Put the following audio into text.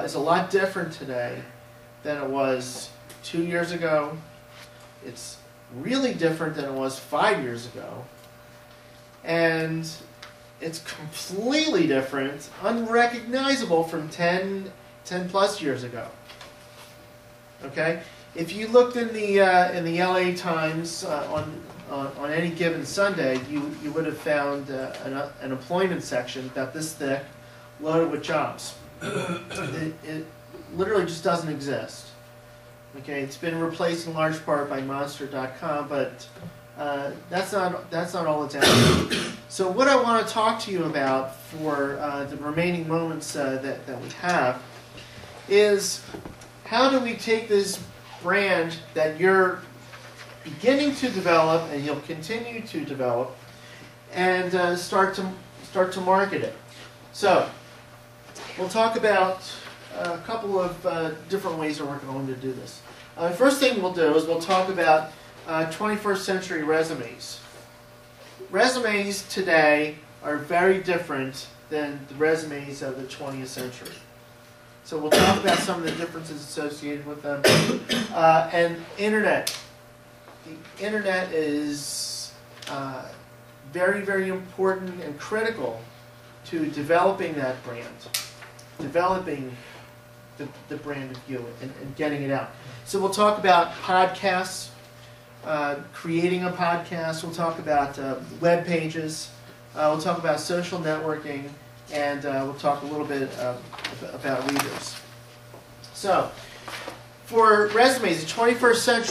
is a lot different today than it was 2 years ago. It's really different than it was 5 years ago. And it's completely different, unrecognizable from 10 plus years ago. Okay? If you looked in the LA Times on any given Sunday, you would have found an employment section about this thick, loaded with jobs. It literally just doesn't exist. Okay, it's been replaced in large part by Monster.com, but that's not all it's out there. So what I want to talk to you about for the remaining moments that we have is how do we take this brand that you're beginning to develop and you'll continue to develop and start to market it. So we'll talk about a couple of different ways that we're going to do this. The first thing we'll do is we'll talk about 21st century resumes. Resumes today are very different than the resumes of the 20th century. So we'll talk about some of the differences associated with them. And internet. The internet is very, very important and critical to developing that brand, developing the brand of you and getting it out. So we'll talk about podcasts, creating a podcast. We'll talk about web pages. We'll talk about social networking, and we'll talk a little bit about readers. So, for resumes, the 21st century.